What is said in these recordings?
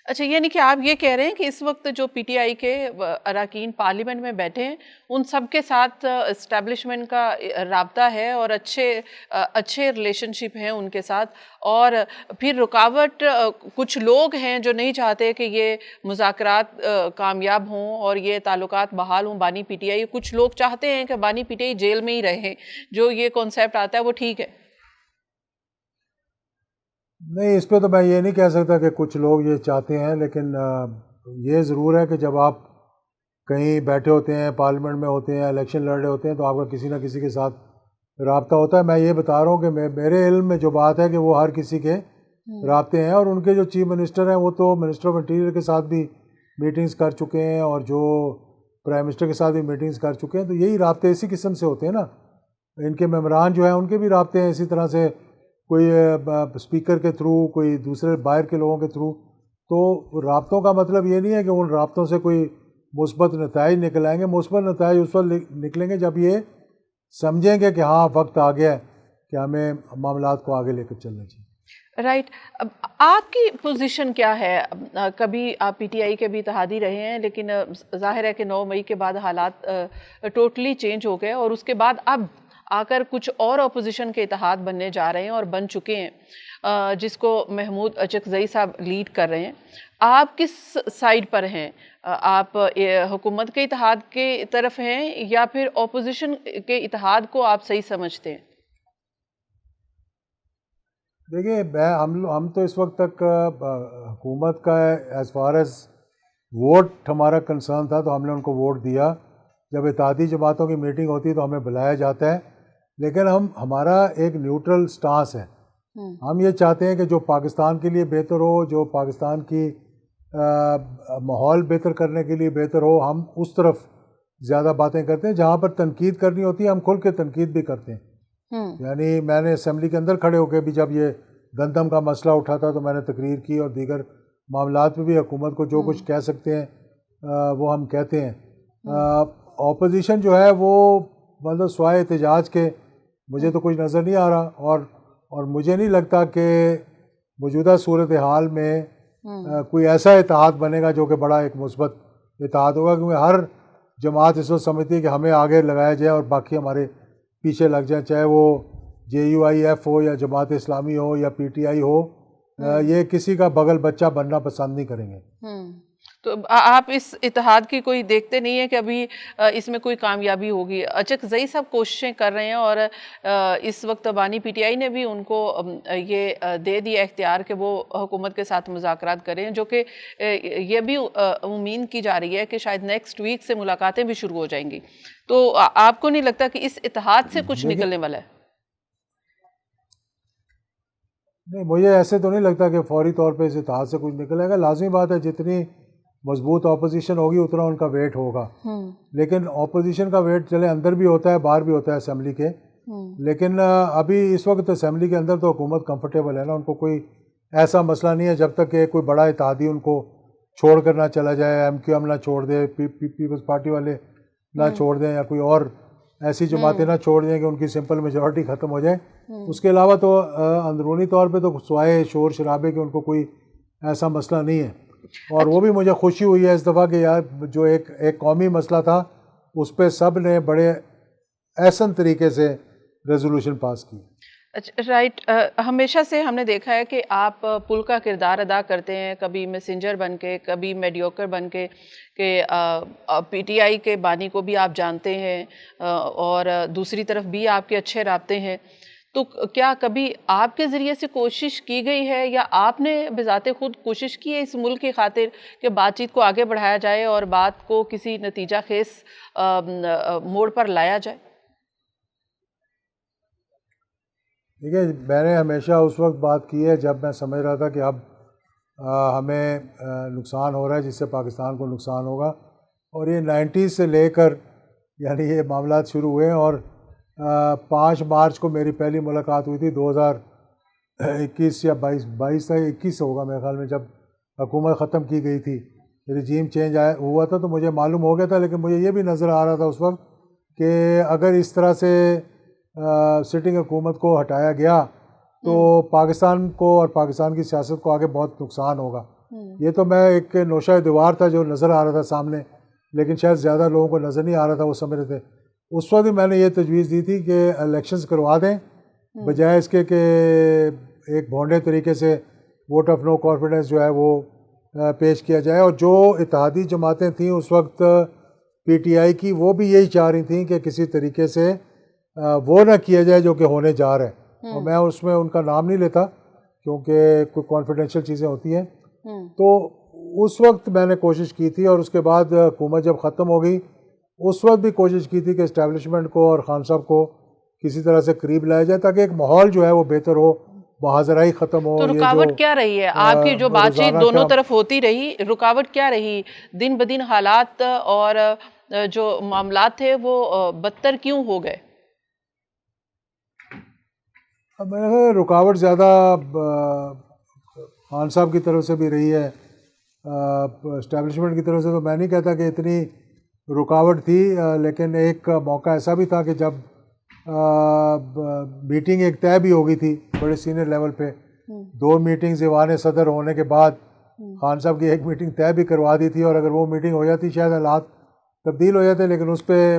اچھا، یعنی کہ آپ یہ کہہ رہے ہیں کہ اس وقت جو پی ٹی آئی کے اراکین پارلیمنٹ میں بیٹھے ہیں ان سب کے ساتھ اسٹیبلشمنٹ کا رابطہ ہے اور اچھے ریلیشن شپ ہیں ان کے ساتھ، اور پھر رکاوٹ کچھ لوگ ہیں جو نہیں چاہتے کہ یہ مذاکرات کامیاب ہوں اور یہ تعلقات بحال ہوں بانی پی ٹی آئی. کچھ لوگ چاہتے ہیں کہ بانی پی ٹی آئی جیل میں ہی رہیں. جو یہ کانسیپٹ آتا ہے وہ ٹھیک ہے؟ نہیں، اس پہ تو میں یہ نہیں کہہ سکتا کہ کچھ لوگ یہ چاہتے ہیں، لیکن یہ ضرور ہے کہ جب آپ کہیں بیٹھے ہوتے ہیں، پارلیمنٹ میں ہوتے ہیں، الیکشن لڑ رہے ہوتے ہیں، تو آپ کا کسی نہ کسی کے ساتھ رابطہ ہوتا ہے. میں یہ بتا رہا ہوں کہ میرے علم میں جو بات ہے کہ وہ ہر کسی کے رابطے ہیں، اور ان کے جو چیف منسٹر ہیں وہ تو منسٹر آف انٹیریئر کے ساتھ بھی میٹنگز کر چکے ہیں اور جو پرائم منسٹر کے ساتھ بھی میٹنگز کر چکے ہیں. تو یہی رابطے اسی قسم سے ہوتے ہیں نا. ان کے ممبران جو ہیں ان کے بھی رابطے ہیں اسی طرح سے، کوئی اسپیکر کے تھرو، کوئی دوسرے باہر کے لوگوں کے تھرو. تو رابطوں کا مطلب یہ نہیں ہے کہ ان رابطوں سے کوئی مثبت نتائج نکل آئیں گے. مثبت نتائج اس وقت نکلیں گے جب یہ سمجھیں گے کہ ہاں وقت آ گیا ہے کہ ہمیں معاملات کو آگے لے کر چلنا چاہیے. رائٹ. آپ کی پوزیشن کیا ہے؟ کبھی آپ پی ٹی آئی کے بھی اتحادی رہے ہیں، لیکن ظاہر ہے کہ 9 مئی کے بعد حالات ٹوٹلی چینج ہو گئے اور اس کے بعد اب آ کر کچھ اور اپوزیشن کے اتحاد بننے جا رہے ہیں اور بن چکے ہیں، جس کو محمود اچکزئی صاحب لیڈ کر رہے ہیں. آپ کس سائیڈ پر ہیں؟ آپ حکومت کے اتحاد کے طرف ہیں یا پھر اپوزیشن کے اتحاد کو آپ صحیح سمجھتے ہیں؟ دیکھیے، ہم تو اس وقت تک حکومت کا ایز فار ایز ووٹ ہمارا کنسرن تھا تو ہم نے ان کو ووٹ دیا. جب اتحادی جماعتوں کی میٹنگ ہوتی ہے تو ہمیں بلایا جاتا ہے، لیکن ہمارا ایک نیوٹرل سٹانس ہے. ہم یہ چاہتے ہیں کہ جو پاکستان کے لیے بہتر ہو، جو پاکستان کی ماحول بہتر کرنے کے لیے بہتر ہو، ہم اس طرف زیادہ باتیں کرتے ہیں. جہاں پر تنقید کرنی ہوتی ہے ہم کھل کے تنقید بھی کرتے ہیں. یعنی میں نے اسمبلی کے اندر کھڑے ہو کے بھی جب یہ گندم کا مسئلہ اٹھا تھا تو میں نے تقریر کی، اور دیگر معاملات میں بھی حکومت کو جو کچھ کہہ سکتے ہیں وہ ہم کہتے ہیں. اپوزیشن جو ہے وہ مطلب سوائے احتجاج کے مجھے تو کچھ نظر نہیں آ رہا، اور مجھے نہیں لگتا کہ موجودہ صورتحال میں کوئی ایسا اتحاد بنے گا جو کہ بڑا ایک مثبت اتحاد ہوگا، کیونکہ ہر جماعت اس وقت سمجھتی ہے کہ ہمیں آگے لگایا جائے اور باقی ہمارے پیچھے لگ جائیں، چاہے وہ جے یو آئی ایف ہو یا جماعت اسلامی ہو یا پی ٹی آئی ہو. یہ کسی کا بغل بچہ بننا پسند نہیں کریں گے. تو آپ اس اتحاد کی کوئی دیکھتے نہیں ہیں کہ ابھی اس میں کوئی کامیابی ہوگی؟ اچکزئی صاحب کوششیں کر رہے ہیں اور اس وقت بانی پی ٹی آئی نے بھی ان کو یہ دے دیا اختیار کہ وہ حکومت کے ساتھ مذاکرات کریں، جو کہ یہ بھی امید کی جا رہی ہے کہ شاید نیکسٹ ویک سے ملاقاتیں بھی شروع ہو جائیں گی. تو آپ کو نہیں لگتا کہ اس اتحاد سے کچھ نکلنے والا ہے؟ نہیں، مجھے ایسے تو نہیں لگتا کہ فوری طور پہ اس اتحاد سے کچھ نکلے گا. لازمی بات ہے جتنی مضبوط اپوزیشن ہوگی اتنا ان کا ویٹ ہوگا. لیکن اپوزیشن کا ویٹ چلے اندر بھی ہوتا ہے باہر بھی ہوتا ہے اسمبلی کے. لیکن ابھی اس وقت اسمبلی کے اندر تو حکومت کمفرٹیبل ہے نا، ان کو کوئی ایسا مسئلہ نہیں ہے جب تک کہ کوئی بڑا اتحادی ان کو چھوڑ کر نہ چلا جائے. ایم کیو ایم نہ چھوڑ دے، پیپلز پارٹی والے نہ چھوڑ دیں، یا کوئی اور ایسی جماعتیں نہ چھوڑ دیں کہ ان کی سمپل میجورٹی ختم ہو جائے. اس کے علاوہ تو اندرونی طور پہ تو سوائے شور شرابے کے ان کو کوئی ایسا مسئلہ نہیں ہے. اور وہ بھی مجھے خوشی ہوئی ہے اس دفعہ کہ یار جو ایک قومی مسئلہ تھا اس پہ سب نے بڑے احسن طریقے سے ریزولوشن پاس کی. رائٹ. ہمیشہ سے ہم نے دیکھا ہے کہ آپ پل کا کردار ادا کرتے ہیں، کبھی میسنجر بن کے، کبھی میڈیوکر بن کے، کہ پی ٹی آئی کے بانی کو بھی آپ جانتے ہیں اور دوسری طرف بھی آپ کے اچھے رابطے ہیں. تو کیا کبھی آپ کے ذریعے سے کوشش کی گئی ہے یا آپ نے بذات خود کوشش کی ہے اس ملک کی خاطر کہ بات چیت کو آگے بڑھایا جائے اور بات کو کسی نتیجہ خیز موڑ پر لایا جائے؟ دیکھیے، میں نے ہمیشہ اس وقت بات کی ہے جب میں سمجھ رہا تھا کہ اب ہمیں نقصان ہو رہا ہے جس سے پاکستان کو نقصان ہوگا. اور یہ 90s سے لے کر یعنی یہ معاملات شروع ہوئے، اور 5 مارچ کو میری پہلی ملاقات ہوئی تھی 2021 یا 21 ہوگا میرے خیال میں، جب حکومت ختم کی گئی تھی، رجیم چینج ہوا تھا. تو مجھے معلوم ہو گیا تھا، لیکن مجھے یہ بھی نظر آ رہا تھا اس وقت کہ اگر اس طرح سے سٹنگ حکومت کو ہٹایا گیا تو پاکستان کو اور پاکستان کی سیاست کو آگے بہت نقصان ہوگا. یہ تو میں ایک نوشہ دیوار تھا جو نظر آ رہا تھا سامنے، لیکن شاید زیادہ لوگوں کو نظر نہیں آ رہا تھا، وہ سمجھ رہے تھے۔ اس وقت بھی میں نے یہ تجویز دی تھی کہ الیکشنز کروا دیں، بجائے اس کے کہ ایک بھونڈے طریقے سے ووٹ آف نو کانفیڈنس جو ہے وہ پیش کیا جائے۔ اور جو اتحادی جماعتیں تھیں اس وقت پی ٹی آئی کی، وہ بھی یہی چاہ رہی تھیں کہ کسی طریقے سے وہ نہ کیا جائے جو کہ ہونے جا رہا ہے، اور میں اس میں ان کا نام نہیں لیتا کیونکہ کوئی کانفیڈینشیل چیزیں ہوتی ہیں۔ تو اس وقت میں نے کوشش کی تھی، اور اس کے بعد حکومت جب ختم ہو گئی اس وقت بھی کوشش کی تھی کہ اسٹیبلشمنٹ کو اور خان صاحب کو کسی طرح سے قریب لایا جائے تاکہ ایک ماحول جو ہے وہ بہتر ہو، مہاجرائی ختم ہو۔ تو رکاوٹ کیا رہی ہے آپ کی جو بات چیت دونوں طرف ہوتی رہی، رکاوٹ کیا رہی؟ دن بدن حالات اور جو معاملات تھے وہ بدتر کیوں ہو گئے؟ میں نے کہا رکاوٹ زیادہ خان صاحب کی طرف سے بھی رہی ہے، اسٹیبلشمنٹ کی طرف سے تو میں نہیں کہتا کہ اتنی رکاوٹ تھی، لیکن ایک موقع ایسا بھی تھا کہ جب میٹنگ ایک طے بھی ہو گئی تھی بڑے سینئر لیول پہ، 2 میٹنگز ایوان صدر ہونے کے بعد خان صاحب کی ایک میٹنگ طے بھی کروا دی تھی، اور اگر وہ میٹنگ ہو جاتی شاید حالات تبدیل ہو جاتے، لیکن اس پہ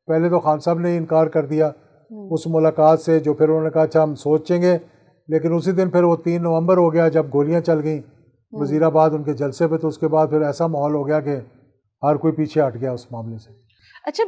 پہلے تو خان صاحب نے انکار کر دیا اس ملاقات سے، جو پھر انہوں نے کہا اچھا ہم سوچیں گے، لیکن اسی دن پھر وہ 3 نومبر ہو گیا جب گولیاں چل گئیں وزیر آباد ان کے جلسے پہ، تو اس کے بعد پھر ایسا ماحول ہو گیا کہ ہر کوئی پیچھے ہٹ گیا اس معاملے سے۔